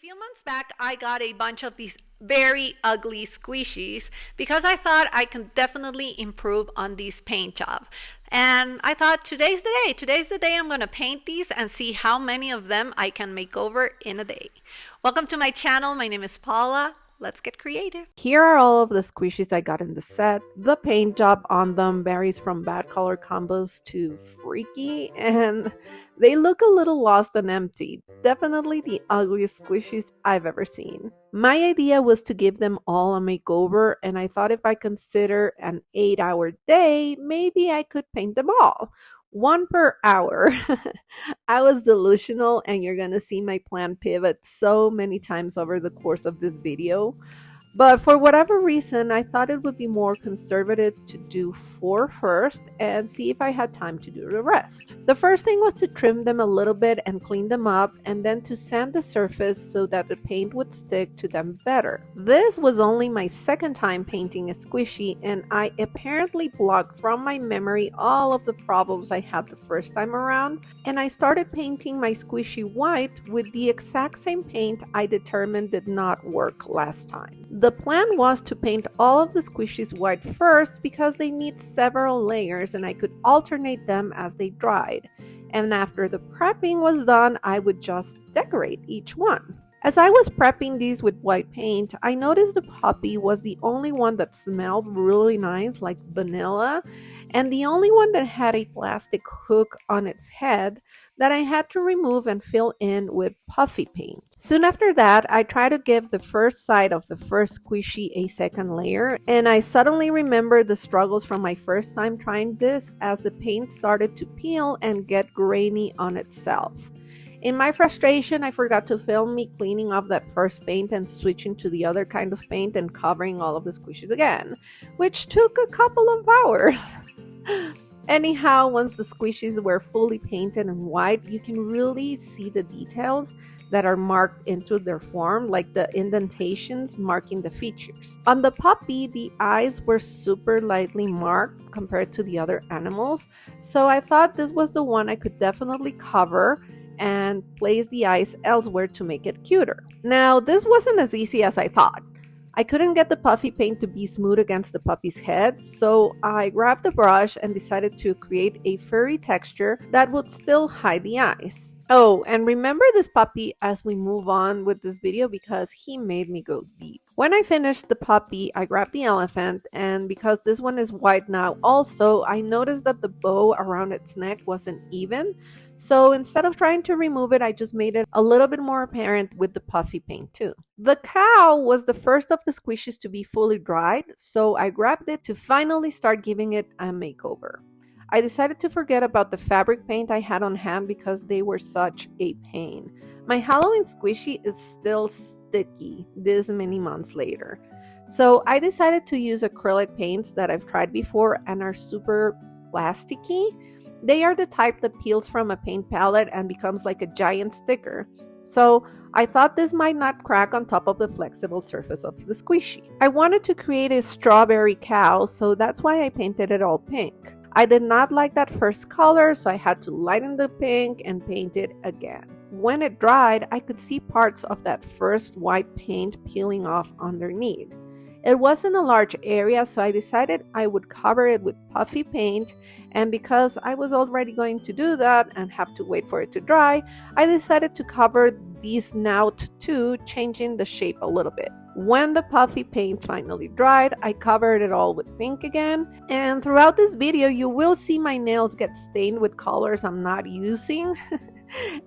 few months back, I got a bunch of these very ugly squishies because I thought I could definitely improve on this paint job. And I thought today's the day. Today's the day I'm going to paint these and see how many of them I can make over in a day. Welcome to my channel. My name is Paula. Let's get creative. Here are all of the squishies I got in the set. The paint job on them varies from bad color combos to freaky, and they look a little lost and empty. Definitely the ugliest squishies I've ever seen. My idea was to give them all a makeover, and I thought if I consider an 8-hour day, maybe I could paint them all. One per hour. I was delusional, and you're gonna see my plan pivot so many times over the course of this video. But for whatever reason, I thought it would be more conservative to do 4 first and see if I had time to do the rest. The first thing was to trim them a little bit and clean them up, and then to sand the surface so that the paint would stick to them better. This was only my second time painting a squishy, and I apparently blocked from my memory all of the problems I had the first time around, and I started painting my squishy white with the exact same paint I determined did not work last time. The plan was to paint all of the squishies white first because they need several layers and I could alternate them as they dried. And after the prepping was done, I would just decorate each one. As I was prepping these with white paint, I noticed the puppy was the only one that smelled really nice, like vanilla, and the only one that had a plastic hook on its head that I had to remove and fill in with puffy paint. Soon after that, I tried to give the first side of the first squishy a second layer, and I suddenly remembered the struggles from my first time trying this as the paint started to peel and get grainy on itself. In my frustration, I forgot to film me cleaning off that first paint and switching to the other kind of paint and covering all of the squishies again, which took a couple of hours. Anyhow, once the squishies were fully painted and white, you can really see the details that are marked into their form, like the indentations marking the features. On the puppy, the eyes were super lightly marked compared to the other animals, so I thought this was the one I could definitely cover and place the eyes elsewhere to make it cuter. Now, this wasn't as easy as I thought. I couldn't get the puffy paint to be smooth against the puppy's head, so I grabbed the brush and decided to create a furry texture that would still hide the eyes. Oh, and remember this puppy as we move on with this video because he made me go deep. When I finished the puppy, I grabbed the elephant, and because this one is white now also, I noticed that the bow around its neck wasn't even. So instead of trying to remove it, I just made it a little bit more apparent with the puffy paint too. The cow was the first of the squishies to be fully dried, so I grabbed it to finally start giving it a makeover. I decided to forget about the fabric paint I had on hand because they were such a pain. My Halloween squishy is still sticky this many months later. So I decided to use acrylic paints that I've tried before and are super plasticky. They are the type that peels from a paint palette and becomes like a giant sticker. So I thought this might not crack on top of the flexible surface of the squishy. I wanted to create a strawberry cow, so that's why I painted it all pink. I did not like that first color, so I had to lighten the pink and paint it again. When it dried, I could see parts of that first white paint peeling off underneath. It wasn't a large area, so I decided I would cover it with puffy paint, and because I was already going to do that and have to wait for it to dry, I decided to cover these snout too, changing the shape a little bit. When the puffy paint finally dried, I covered it all with pink again, and throughout this video you will see my nails get stained with colors I'm not using.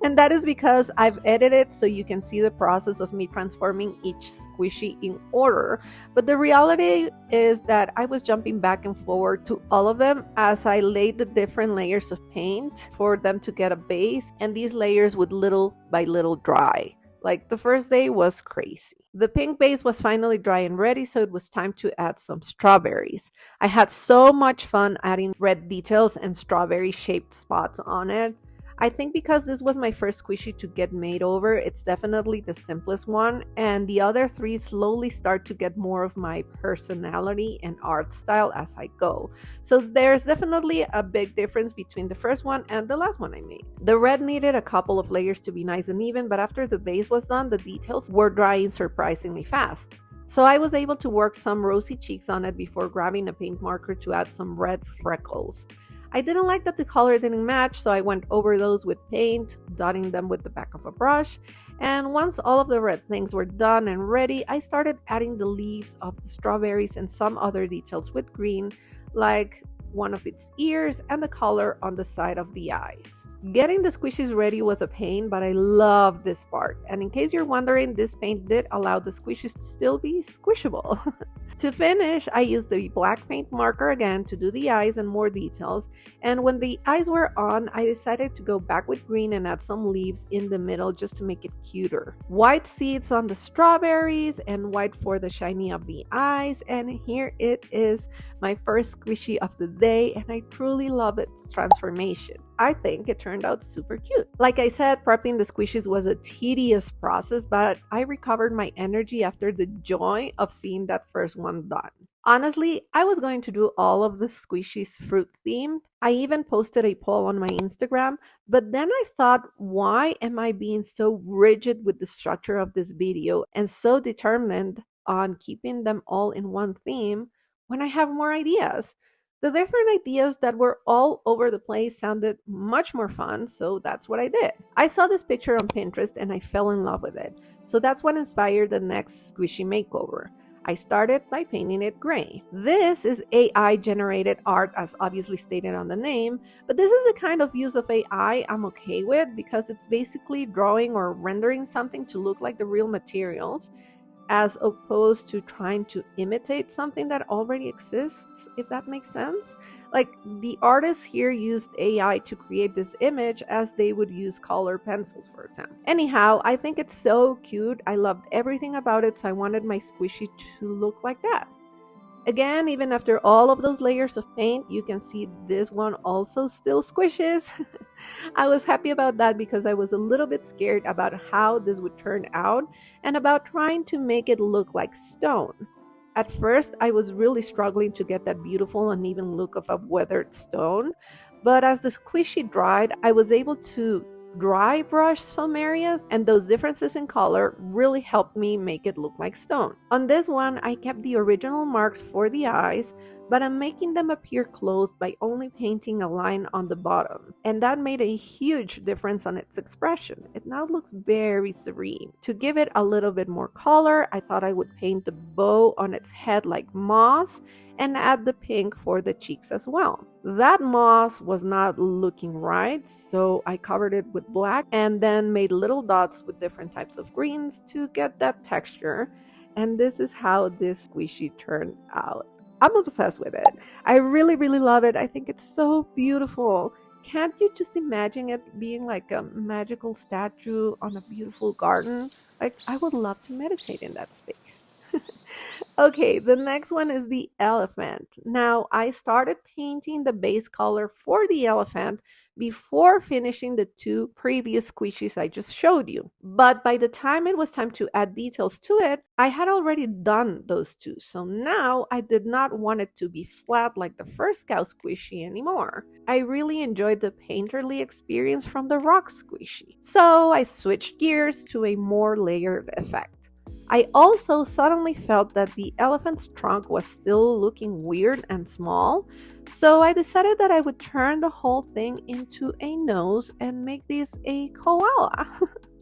And that is because I've edited so you can see the process of me transforming each squishy in order. But the reality is that I was jumping back and forward to all of them as I laid the different layers of paint for them to get a base, and these layers would little by little dry. Like the first day was crazy. The pink base was finally dry and ready, so it was time to add some strawberries. I had so much fun adding red details and strawberry shaped spots on it. I think because this was my first squishy to get made over, it's definitely the simplest one, and the other three slowly start to get more of my personality and art style as I go. So there's definitely a big difference between the first one and the last one I made. The red needed a couple of layers to be nice and even, but after the base was done, the details were drying surprisingly fast. So I was able to work some rosy cheeks on it before grabbing a paint marker to add some red freckles. I didn't like that the color didn't match, so I went over those with paint, dotting them with the back of a brush. And once all of the red things were done and ready, I started adding the leaves of the strawberries and some other details with green, like one of its ears and the color on the side of the eyes. Getting the squishies ready was a pain, but I love this part. And in case you're wondering, this paint did allow the squishies to still be squishable. To finish, I used the black paint marker again to do the eyes and more details, and when the eyes were on, I decided to go back with green and add some leaves in the middle just to make it cuter. White seeds on the strawberries and white for the shiny of the eyes, and here it is, my first squishy of the day, and I truly love its transformation. I think it turned out super cute. Like I said, prepping the squishies was a tedious process, but I recovered my energy after the joy of seeing that first one done. Honestly, I was going to do all of the squishies fruit themed. I even posted a poll on my Instagram, but then I thought, why am I being so rigid with the structure of this video and so determined on keeping them all in one theme when I have more ideas? The different ideas that were all over the place sounded much more fun, so that's what I did. I saw this picture on Pinterest and I fell in love with it, so that's what inspired the next squishy makeover. I started by painting it gray. This is AI generated art, as obviously stated on the name, but this is the kind of use of AI I'm okay with because it's basically drawing or rendering something to look like the real materials, as opposed to trying to imitate something that already exists, if that makes sense. Like, the artists here used AI to create this image as they would use color pencils, for example. Anyhow, I think it's so cute. I loved everything about it, so I wanted my squishy to look like that. Again, even after all of those layers of paint, you can see this one also still squishes. I was happy about that because I was a little bit scared about how this would turn out and about trying to make it look like stone. At first, I was really struggling to get that beautiful uneven look of a weathered stone, but as the squishy dried, I was able to dry brush some areas, and those differences in color really helped me make it look like stone. On this one, I kept the original marks for the eyes, but I'm making them appear closed by only painting a line on the bottom, and that made a huge difference on its expression. It now looks very serene. To give it a little bit more color, I thought I would paint the bow on its head like moss and add the pink for the cheeks as well. That moss was not looking right, so I covered it with black and then made little dots with different types of greens to get that texture. And this is how this squishy turned out. I'm obsessed with it. I really, really love it. I think it's so beautiful. Can't you just imagine it being like a magical statue on a beautiful garden? Like, I would love to meditate in that space. Okay, the next one is the elephant. Now, I started painting the base color for the elephant before finishing the two previous squishies I just showed you. But by the time it was time to add details to it, I had already done those two. So now I did not want it to be flat like the first cow squishy anymore. I really enjoyed the painterly experience from the rock squishy. So I switched gears to a more layered effect. I also suddenly felt that the elephant's trunk was still looking weird and small, so I decided that I would turn the whole thing into a nose and make this a koala.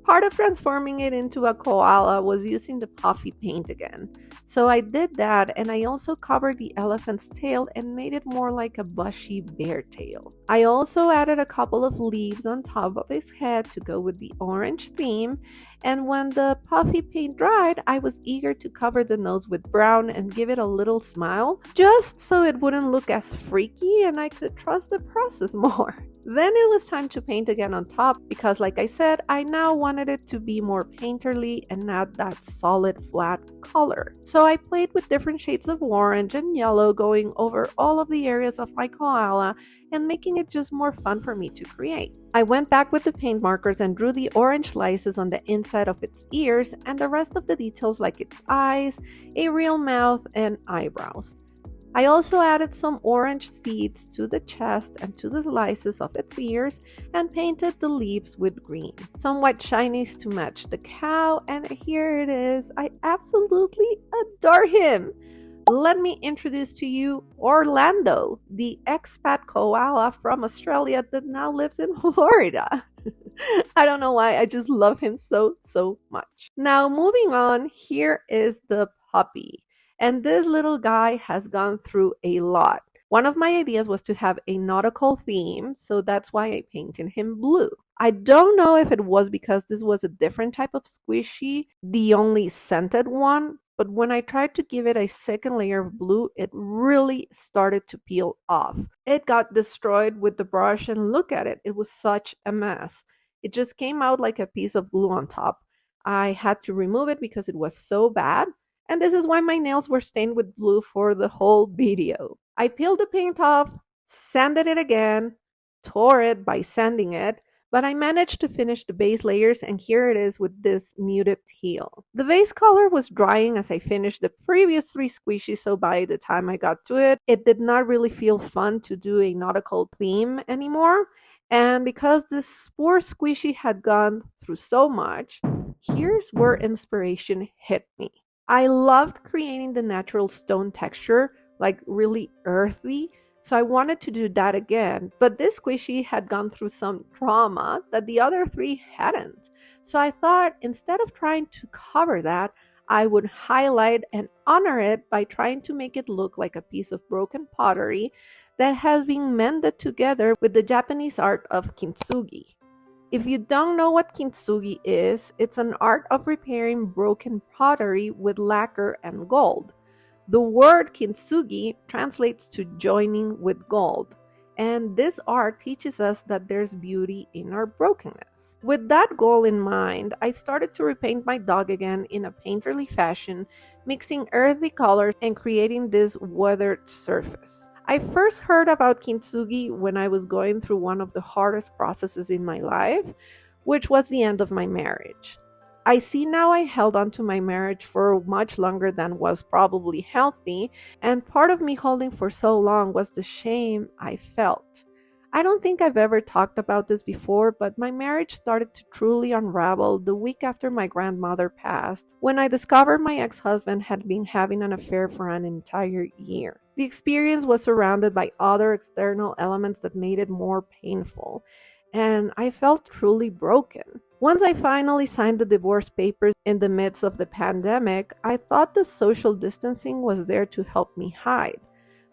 Part of transforming it into a koala was using the puffy paint again. So I did that, and I also covered the elephant's tail and made it more like a bushy bear tail. I also added a couple of leaves on top of his head to go with the orange theme, and when the puffy paint dried, I was eager to cover the nose with brown and give it a little smile, just so it wouldn't look as freaky and I could trust the process more. Then it was time to paint again on top because, like I said, I now wanted it to be more painterly and not that solid flat color. So I played with different shades of orange and yellow, going over all of the areas of my koala and making it just more fun for me to create. I went back with the paint markers and drew the orange slices on the inside of its ears and the rest of the details like its eyes, a real mouth, and eyebrows. I also added some orange seeds to the chest and to the slices of its ears and painted the leaves with green. Some white shinies to match the cow, and here it is. I absolutely adore him. Let me introduce to you Orlando, the expat koala from Australia that now lives in Florida. I don't know why, I just love him so, so much. Now, moving on, here is the puppy. And this little guy has gone through a lot. One of my ideas was to have a nautical theme, so that's why I painted him blue. I don't know if it was because this was a different type of squishy, the only scented one, but when I tried to give it a second layer of blue, it really started to peel off. It got destroyed with the brush, and look at it, it was such a mess. It just came out like a piece of glue on top. I had to remove it because it was so bad, and this is why my nails were stained with blue for the whole video. I peeled the paint off, sanded it again, tore it by sanding it, but I managed to finish the base layers, and here it is with this muted teal. The base color was drying as I finished the previous three squishies, so by the time I got to it, it did not really feel fun to do a nautical theme anymore. And because this poor squishy had gone through so much, here's where inspiration hit me. I loved creating the natural stone texture, like really earthy, so I wanted to do that again. But this squishy had gone through some trauma that the other three hadn't. So I thought instead of trying to cover that, I would highlight and honor it by trying to make it look like a piece of broken pottery that has been mended together with the Japanese art of Kintsugi. If you don't know what Kintsugi is, it's an art of repairing broken pottery with lacquer and gold. The word Kintsugi translates to joining with gold, and this art teaches us that there's beauty in our brokenness. With that goal in mind, I started to repaint my dog again in a painterly fashion, mixing earthy colors and creating this weathered surface. I first heard about Kintsugi when I was going through one of the hardest processes in my life, which was the end of my marriage. I see now I held on to my marriage for much longer than was probably healthy, and part of me holding for so long was the shame I felt. I don't think I've ever talked about this before, but my marriage started to truly unravel the week after my grandmother passed, when I discovered my ex husband had been having an affair for an entire year. The experience was surrounded by other external elements that made it more painful, and I felt truly broken. Once I finally signed the divorce papers in the midst of the pandemic, I thought the social distancing was there to help me hide.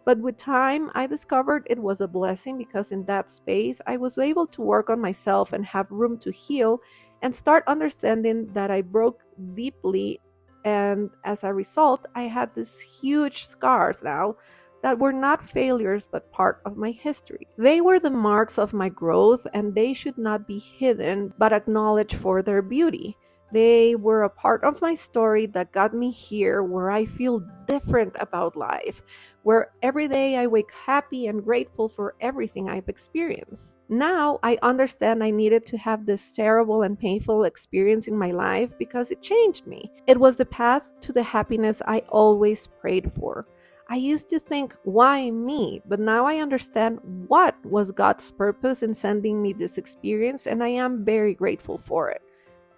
But with time, I discovered it was a blessing because in that space, I was able to work on myself and have room to heal and start understanding that I broke deeply. And as a result, I had these huge scars now that were not failures but part of my history. They were the marks of my growth, and they should not be hidden but acknowledged for their beauty. They were a part of my story that got me here, where I feel different about life, where every day I wake happy and grateful for everything I've experienced. Now I understand I needed to have this terrible and painful experience in my life because it changed me. It was the path to the happiness I always prayed for. I used to think, why me? But now I understand what was God's purpose in sending me this experience, and I am very grateful for it.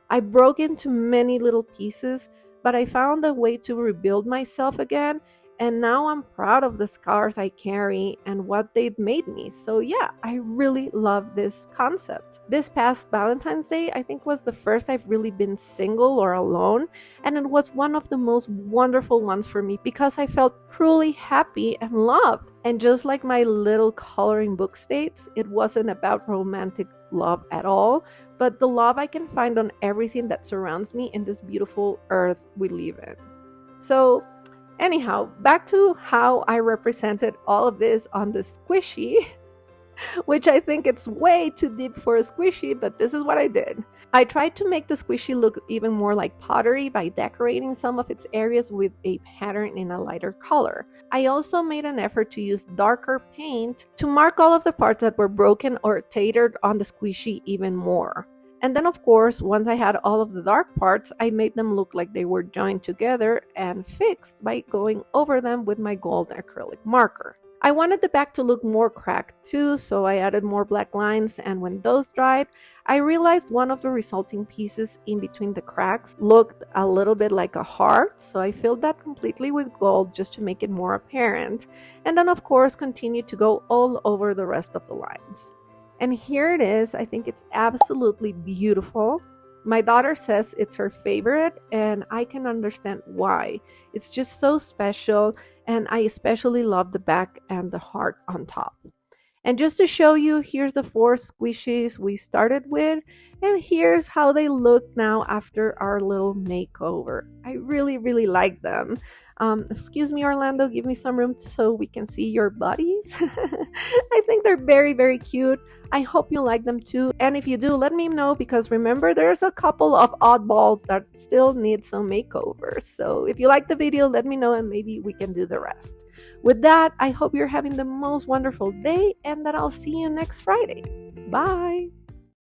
I broke into many little pieces, but I found a way to rebuild myself again, and now I'm proud of the scars I carry and what they've made me. So yeah, I really love this concept. This past Valentine's Day, I think, was the first I've really been single or alone, and it was one of the most wonderful ones for me because I felt truly happy and loved. And just like my little coloring book states, it wasn't about romantic love at all, but the love I can find on everything that surrounds me in this beautiful earth we live in. So anyhow, back to how I represented all of this on the squishy. which I think it's way too deep for a squishy, but this is what I did. I tried to make the squishy look even more like pottery by decorating some of its areas with a pattern in a lighter color. I also made an effort to use darker paint to mark all of the parts that were broken or tatered on the squishy even more. And then, of course, once I had all of the dark parts, I made them look like they were joined together and fixed by going over them with my gold acrylic marker. I wanted the back to look more cracked too, so I added more black lines, and when those dried, I realized one of the resulting pieces in between the cracks looked a little bit like a heart, so I filled that completely with gold just to make it more apparent, and then of course continued to go all over the rest of the lines. And here it is. I think it's absolutely beautiful. My daughter says it's her favorite, and I can understand why. It's just so special, and I especially love the back and the heart on top. And just to show you, here's the 4 squishies we started with, and here's how they look now after our little makeover. I really, really like them. Excuse me, Orlando, give me some room so we can see your buddies. I think they're very, very cute. I hope you like them too. And if you do, let me know, because remember, there's a couple of oddballs that still need some makeovers. So if you like the video, let me know and maybe we can do the rest. With that, I hope you're having the most wonderful day and that I'll see you next Friday. Bye.